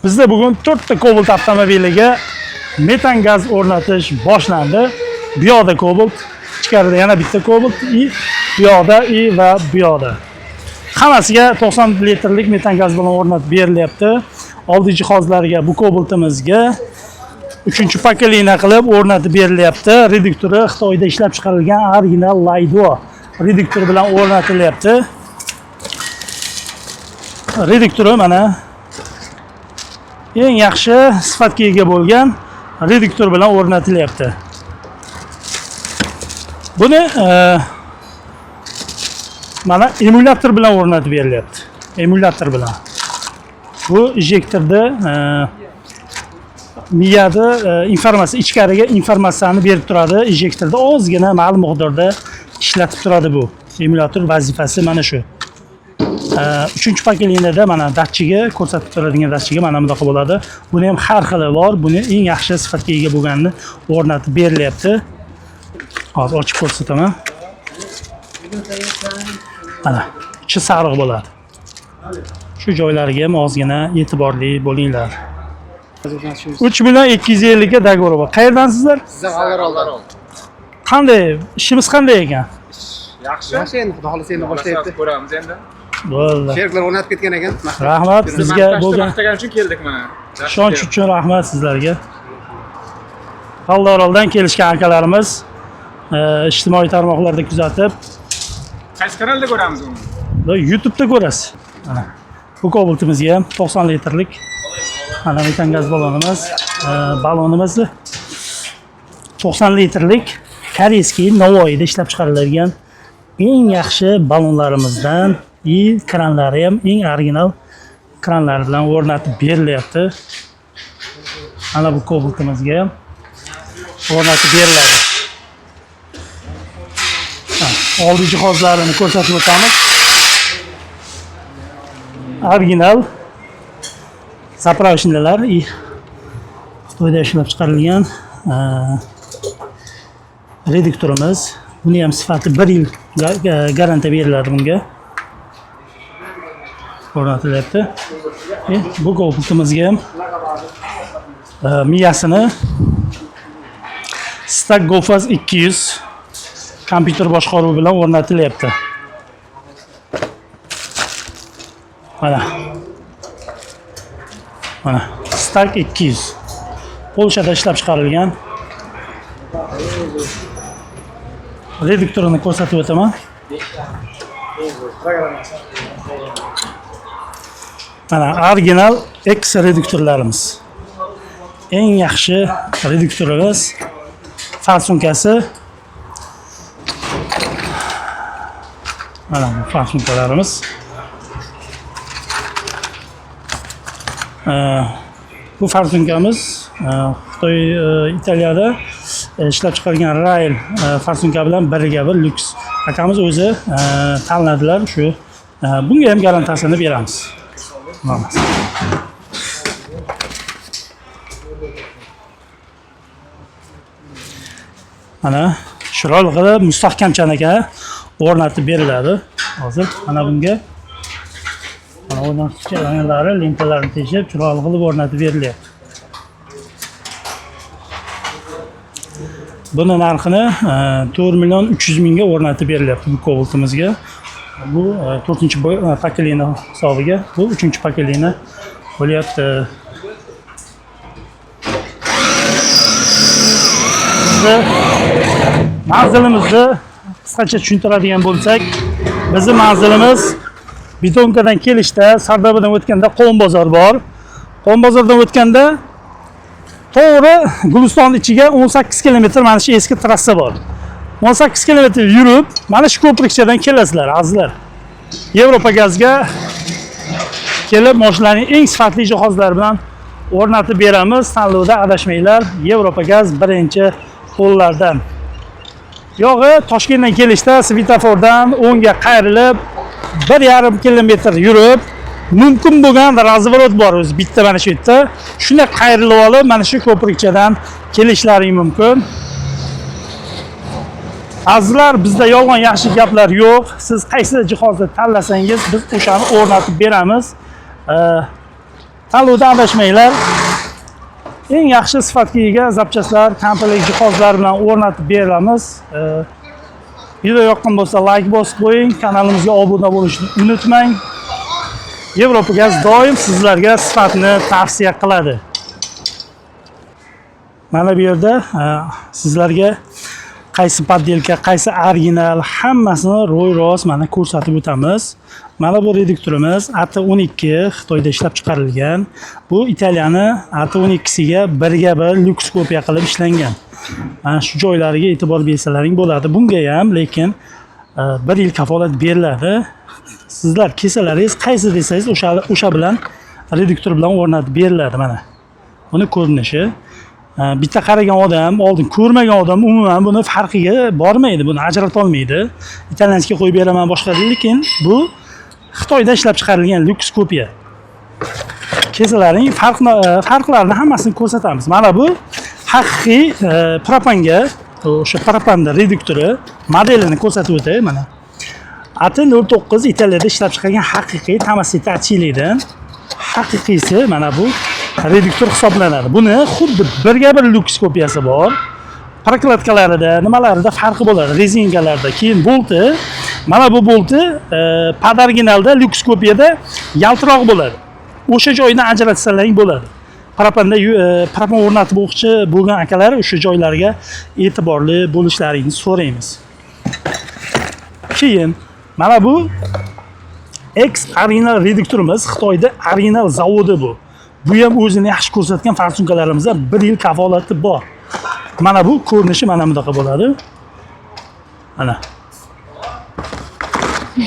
Bizda bugun 4 ta Cobalt avtomobiliga metan gaz o'rnatish boshlandi. Bu yoqda Cobalt, ichkarida yana bitta Cobalt, bu yoqda va bu yoqda. Hammasiga 90 litrlik metan gaz bilan o'rnatib berilyapti. Oldi jihozlarga bu Cobaltimizga 3-pokoleniya qilib o'rnatib berilyapti. Reduktori Xitoyda ishlab chiqarilgan original Laydo reduktor bilan o'rnatilyapti. Reduktori mana eng yaxshi sifatga ega bo'lgan reduktor bilan o'rnatilyapti. Buni mana emulyator bilan o'rnatib berilyapti. Emulyator bilan. Bu injektorda miyada informatsiya ichkariga informatsiyani berib turadi. Injektorda ozgina ma'lum miqdorda ishlatib turadi bu. Emulyator vazifasi mana shu. 3-pokoleniyada mana datchiga ko'rsatib turadigan datchiga mana bunaqa bo'ladi. Buni ham har xili bor. Buni eng yaxshi sifatga ega bo'lganini o'rnatib berilyapti. Hozir ochib ko'rsataman. Mana ichi sariq bo'ladi. Shu joylariga ham ozgina e'tiborli bo'linglar. 3.250 ga dogovor bor. Qayerdansizlar? Sizdan G'allaroldan. Qanday? Ishimiz qanday ekan? Yaxshi endi xudo xolasa endi boshlayapti. Ko'ramiz endi. Bo'ldi. Sheriklar o'rnatib ketgan ekan. Rahmat sizga bo'lgan maqtagan uchun keldik mana. ishonch uchun rahmat sizlarga. G'allaroldan kelishgan akalarimiz ijtimoiy tarmoqlarda kuzatib, Qaysi kanalda ko'ramiz uni? YouTube'da ko'rasiz. Mana bu Cobaltimizga ham 90 litrlik mana metan gaz balonimiz 90 litrlik koreyskiy Navoiyda ishlab chiqariladigan eng yaxshi balonlarimizdan, kranlari ham eng original kranlar bilan o'rnatib berilyapti. Mana bu Cobaltimizga ham o'rnatib beriladi. Oldi jihozlarini ko'rsatib o'tamiz. Original zapravочныйлар Xitoyda ishlab chiqarilgan reduktorimiz. Buni ham sifati 1 yil garantiya beriladi bunga. O'rnatilyapti. Bu Cobaltimizga ham miyasini Stack GoFast 200 kompyuter boshqaruvi bilan o'rnatilyapti. Mana Stack 200 Polshada ishlab chiqarilgan reduktorini ko'rsatib o'taman. Mana original X reduktorlarimiz. Eng yaxshi reduktorimiz. Farsunkasi. Mana bu farsunkalarimiz. Bu farsunkamiz Xitoy Italiyada ishlab chiqarilgan Rail farsunka bilan biriga bir lyuks. Akamiz o'zi tanladilar shu. Bunga ham garantiyasini beramiz. Mana chiroyli qilib mustahkamchanaga o'rnatib beriladi. Hozir mana bunga mana o'rnatish jarayonlari lentalarni teshib chiroyli qilib o'rnatib berilyapti. Buni narxini 4.300.000 ga o'rnatib berilyapti bu Cobaltimizga. Bu 4-pokoleniya hisobiga, bu 3-pokoleniya bo'lyapti. Manzilimizni qisqacha tushuntiradigan bo'lsak, bizning manzilimiz Betonkadan kelishda Sardobadan o'tganda Qon bozor bor. Qon bozordan o'tganda to'g'ri Guliston ichiga 18 kilometr mana shu eski trassa bor. 18 kilometr yurib, mana shu ko'prikchadan kelasizlar, azizlar. Yevropa gazga kelib, mashinaning eng sifatli jihozlari bilan o'rnatib beramiz. Tanlovda adashmanglar. Yevropa gaz birinchi qo'llardan. Yo'g'i Toshkentdan kelishda svetofordan o'ngga qayrilib 1,5 kilometr yurib, mumkin bo'lgan razvorot bor o'zi bitta mana shu yerda. Shunday qayrilib olib, mana shu ko'prikchadan kelishlaring mumkin. Azizlar, bizda yolg'on yaxshi gaplar yo'q. Siz qaysi jihozni tanlasangiz, biz o'shani o'rnatib beramiz. Tanlovda adashmanglar. Eng yaxshi sifatga ega zapchastlar, komplekt jihozlar bilan o'rnatib beramiz. Video yoqqan bo'lsa like bosib qo'ying, kanalimizga obuna bo'lishni unutmang. Yevropa Gaz doim sizlarga sifatni tavsiya qiladi. Mana bu yerda sizlarga qaysi poddelka, qaysi original hammasini ro'y-rost mana ko'rsatib o'tamiz. Mana bu reduktorimiz AT12 Xitoyda ishlab chiqarilgan. Bu Italiyani AT12siga birga bir lyuks kopiya qilib ishlangan. Mana shu joylariga e'tibor bersalaring bo'ladi. Bunga ham lekin 1 yil kafolat beriladi. Sizlar kesalaringiz qaysi desangiz o'sha bilan reduktor bilan o'rnatib beriladi mana. Buni ko'rinishi bitta qaragan odam, oldin ko'rmagan odam umuman buni farqiga bormaydi, buni ajrata olmaydi. Italyanskiga qo'yib beraman boshqa, lekin bu Xitoyda ishlab chiqarilgan lyuks kopiya. Kesalaring farqlarini hammasini ko'rsatamiz. Mana bu haqiqiy propanga, o'sha propanda reduktori modelini ko'rsatib o'tay mana. AT09 Italiyada ishlab chiqargan haqiqiy Tomasetta Achilli'dan haqiqiysi mana bu reduktor hisoblanadi. Buni xuddi birga bir lyuks kopiyasi bor. Prokladkalarida, nimalarida farqi bo'ladi, rezinkalarda. Keyin bolti, mana bu bolti originalda lyuks kopiyada yaltiroq bo'ladi. O'sha joyni ajratsalaring bo'ladi. Propan o'rnatib o'qchi bo'lgan akalar o'sha joylarga e'tiborli bo'lishlaringizni so'raymiz. Keyin mana bu X original reduktorimiz, Xitoyda original zavodi bu. Bu ham o'zini yaxshi ko'rsatgan farsunkalarimizda 1 yil kafolati bor. Mana bu ko'rinishi mana bunaqa bo'ladi. Mana.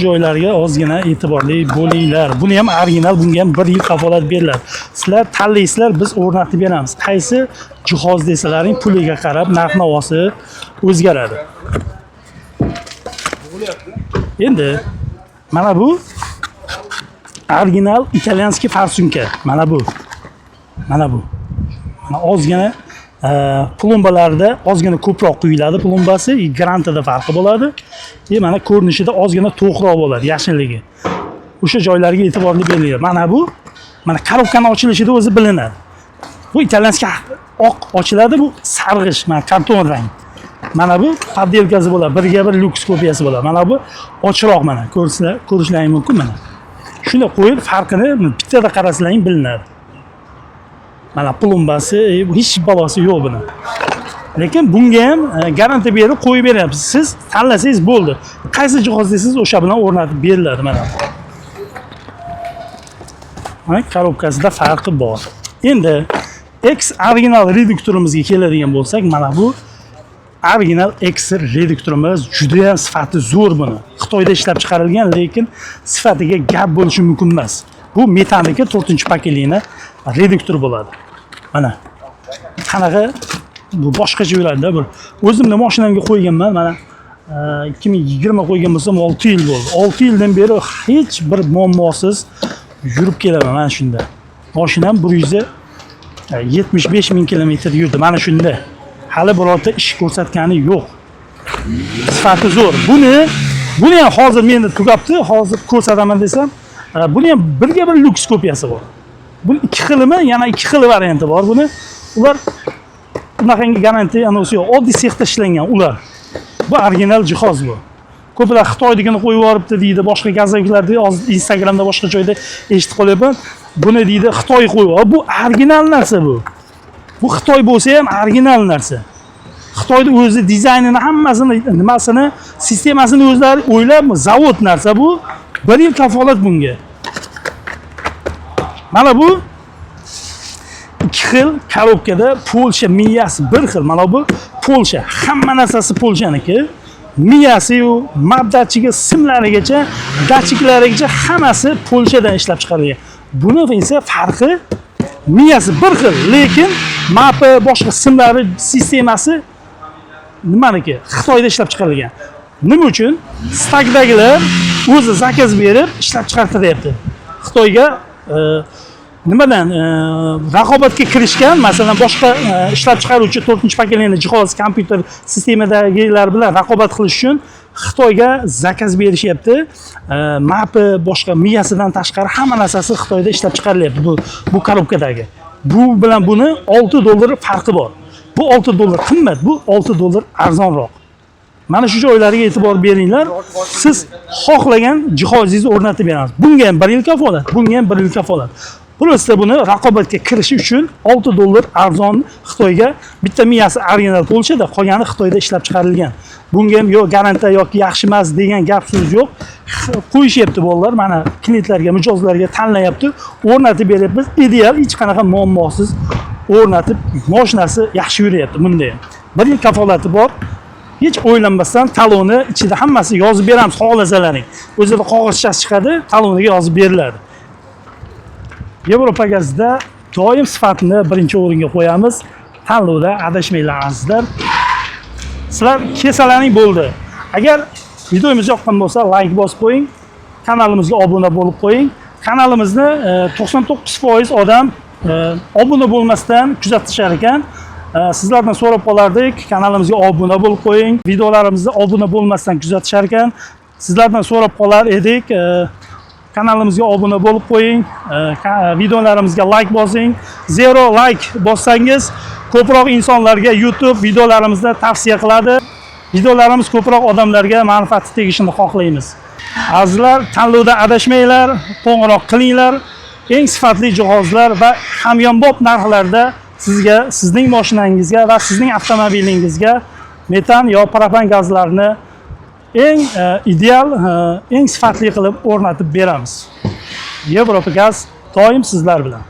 Joylarga ozgina e'tiborli bo'linglar. Buni ham original, bunga ham 1 yil kafolat beriladi. Sizlar tanlaysizlar, biz o'rnatib beramiz. Qaysi jihoz desalaring puliga qarab narx-navosi o'zgaradi. Endi mana bu original italyanskiy farsunka. Mana bu. Mana ozgina plombalarda ozgina ko'proq quyiladi plombasi, grantida farqi bo'ladi. Mana ko'rinishida ozgina to'qroq bo'ladi, yashilligi. O'sha joylarga e'tiborli beringlar. Mana bu, mana korobkani ochilishida o'zi bilinadi. Bu italyanskiy oq ochiladi, bu sarg'ish, mana karton rang. Mana bu poddelkasi bo'ladi, birga bir lyuks kopiyasi bo'ladi. Mana bu ochiqroq, mana ko'rishlaring mumkin mana. Shuni qo'yib farqini bittada qarasalaring bilinadi. Mana plombasi, hech balosi yo'q buni. Lekin bunga ham garantiya berib qo'yib beramiz. Siz tanlasangiz bo'ldi. Qaysi jihoz desangiz o'sha bilan o'rnatib beriladi mana. Mana korobkasida farqi bor. Endi X original reduktorimizga keladigan bo'lsak, mana bu original X reduktorimiz juda ham sifati zo'r buni. Xitoyda ishlab chiqarilgan, lekin sifatiga gap bo'lishi mumkin emas. Bu metanika 4-pakelikni reduktor bo'ladi. Mana. Qanaqa bu boshqa joylarda bir o'zimni mashinamga qo'yganman, mana 2020 qo'ygan bo'lsam 6 yil bo'ldi. 6 yildan beri hech bir muammosiz yurib kelaman mana shunda. Mashinam 175 ming kilometr yurdi mana shunda. Hali birorta ish ko'rsatgani yo'q. Sifati zo'r. Buni ham hozir menda tugabdi, hozir ko'rsataman desam, buni ham birga bir lyuks kopiyasi bor. Bu 2 xilimi, yana 2 xil varianti bor buni. Ular bunaqangi garantiya anosi yo'q. Oddiy sexda ishlangan ular. Bu original jihoz bu. Ko'plar Xitoydigini qo'yib yuboribdi deydi, boshqa gazavlarda, Instagramda boshqa joyda eshitib qolyapman. Buni deydi Xitoy qo'yib. Bu original narsa bu. Bu Xitoy bo'lsa ham original narsa. Xitoyda o'zi dizaynini, hammasini, nimasini, sistemasini o'zlari o'ylab, zavod narsa bu. 1 yil kafolat bunga. Mana bu 2 xil korobkada Polsha miyasi 1 xil. Mana bu Polsha, hamma narsasi Polshaniki. Miyasi-yu, mabdachiga, simlarigacha, dachiklarigacha hammasi Polshadan ishlab chiqarilgan. Buni esa farqi miyasi 1 xil, lekin mapi, boshqa simlari, sistemasi nimaniki? Xitoyda ishlab chiqarilgan. Nima uchun? Stakdagilar o'zi zakaz berib ishlab chiqartiryapti. Xitoyga nimadan raqobatga kirishgan, masalan boshqa ishlab chiqaruvchi 4-pakelikli jihoz, kompyuter sistemadagilar bilan raqobat qilish uchun Xitoyga zakaz berishyapti. Mapi, boshqa miyasidan tashqari hamma narsasi Xitoyda ishlab chiqarilyapti bu korobkadagi. Bu bilan buni $6 farqi bor. Bu $6 qimmat, bu $6 arzonroq. Mana shu joylarga e'tibor beringlar. Siz xohlagan jihozingizni o'rnatib beramiz. Bunga ham 1 yil kafolat, bunga ham 1 yil kafolat. Просто buni raqobatga kirish uchun $6 arzon Xitoyga bitta miyasi original bo'lsa-da, qolgani Xitoyda ishlab chiqarilgan. Bunga ham yo'q garantiya yoki yaxshi emas degan gap so'z yo'q. Qo'yishyapti bolalar, mana klientlarga, mijozlarga tanlayapti, o'rnatib beryapmiz. Ideal, hech qanaqa muammosiz o'rnatib, mashinasi yaxshi yuryapti bunda ham. 1 yil kafolati bor. Hech o'ylanmasdan taloni ichida hammasi yozib beramiz, xohlasalaring. O'zida qog'ozchasi chiqadi, taloniga yozib beriladi. Yevropa gazida doim sifatni birinchi o'ringa qo'yamiz. Tanlovda adashmanglar azizlar. Sizlar kesalaring bo'ldi. Agar videomiz yoqqan bo'lsa, like bosib qo'ying, kanalimizga obuna bo'lib qo'ying. Kanalimizni 99% odam obuna bo'lmasdan kuzatishar ekan. Sizlardan so'rab qolardik, kanalimizga obuna bo'lib qo'ying. Videolarimizni obuna bo'lmasdan kuzatishar ekan. Sizlardan so'rab qolar edik. Kanalimizga obuna bo'lib qo'ying, videolarimizga like bosing. 0 like bossangiz ko'proq insonlarga YouTube videolarimizni tavsiya qiladi. Videolarimiz ko'proq odamlarga manfaati tegishini xohlaymiz. Azizlar, tanlovda adashmanglar, qo'ng'iroq qilinglar. Eng sifatli jihozlar va hamyonbop narxlarda sizga, sizning mashinangizga va sizning avtomobilingizga metan yo propan gazlarini eng ideal, eng sifatli qilib o'rnatib beramiz. Yevropa gaz doim sizlar bilan.